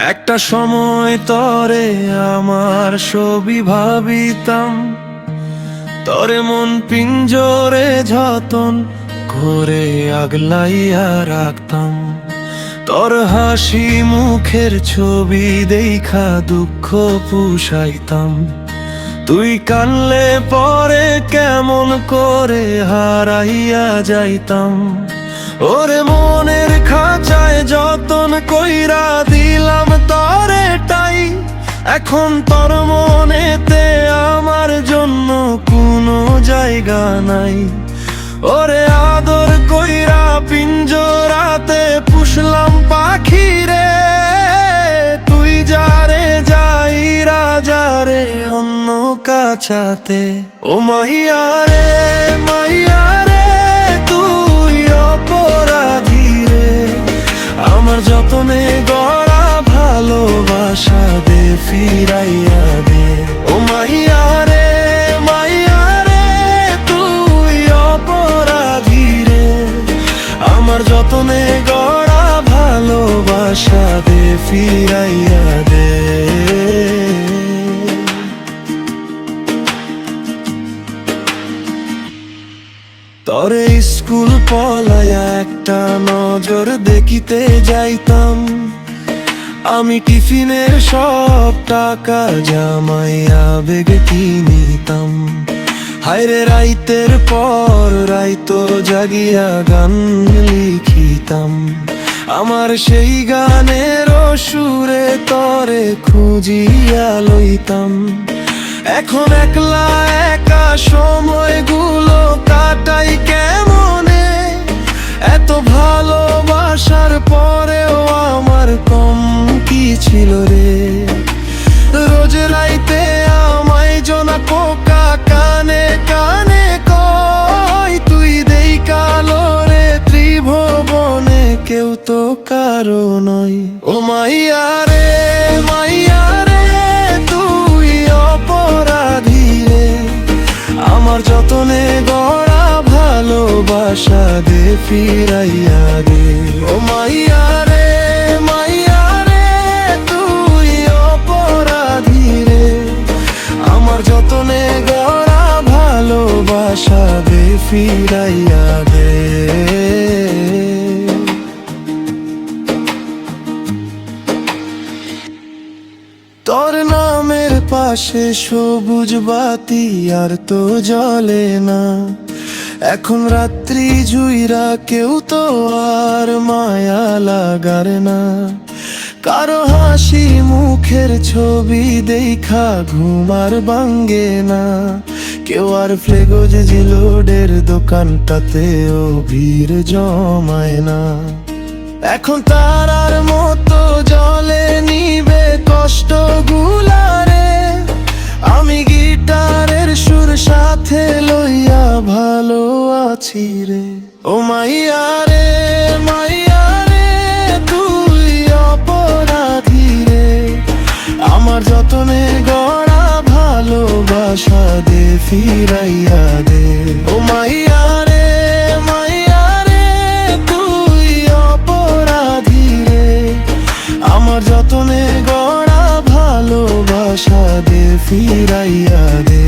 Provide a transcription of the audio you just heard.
একটা সময় তরে আমার ছবি ভাবিতাম, তরে মন পিঞ্জরে যতন করে আগলাইয়া রাখতাম। তোর হাসি মুখের ছবি দেখা দুঃখ পুষাইতাম। তুই কানলে পরে কেমন করে হারাইয়া যাইতাম। ওরে মনের খাঁচায় যতন কইরা দিলাম তরে টাই, এখন তোর মনেতে আমার জন্য কোনো জায়গা নাই। ওরে আদর কইরা পিঞ্জরাতে পুষলাম পাখি রে, তুই যারে যাইরা যারে অন্য কাছাতে। ও মাইয়া রে মাইয়া রে, তুই অপরাধী রে, আমার যতনে গড়া ভালোবাসা দে ফিরাইয়া দে। ও মাইয়া রে মাইয়া রে, তুই অপরাধী রে, আমার যতনে গড়া ভালোবাসা দে ফিরাইয়া দে। তরে স্কুল পলায়া একটা নজর দেখিতে যাইতাম, আমি টিফিনের সব টাকা জামাইয়া বেগে কিনিতাম। হায়রে রাইতের পর রাইতো জাগিয়া গান লিখিতাম, আমার সেই গানের সুরে তরে খুঁজিয়া লইতাম। এখন একলা একা সময়গুলো কাটাই কেমনে, এত ভালোবাসার পরেও আমার কম কি ছিল রে। রোজ রাইতে আমায় জোনা কোকা কানে কানে কই, তুই দেই কালো রে ত্রিভুবনে কেউ তো কারো নয়। ও মাইয়া রে মাইয়া রে, তুই অপরাধী রে, আমার যতনে গড়া ভালোবাসা দে ফিরাইয়া দে। ও মাইয়া রে মাইয়া রে, তুই অপরাধী রে, আমার যতনে গড়া ভালোবাসা দে ফিরাইয়া দে। তোর নামের পাশে সবুজ বাতি আর তো জ্বলে না, এখন রাত্রি জুইরা কেউ তো আর মায়া লাগার না। কারো হাসি মুখের ছবি দেখা ঘুমার ভাঙ্গে না, কেউ আর ফ্লেগোজ জিলোডের দোকানটাতেও ভিড় জমায় না। এখন তারার মতো জলে নিবে কষ্ট গুলারে, আমি গিটারের সুর সাথে লইয়া ভালো আছি রে। ও মাইয়া রে মাইয়া রে, তুই অপরাধী রে, আমার যতনে গড়া ভালোবাসা দে ফিরাইয়া দে। ও মাইয়া রে মাইয়া রে, তুই অপরাধী রে, আমার যতনে গড়া ভালোবাসা দে ফিরাইয়া দে।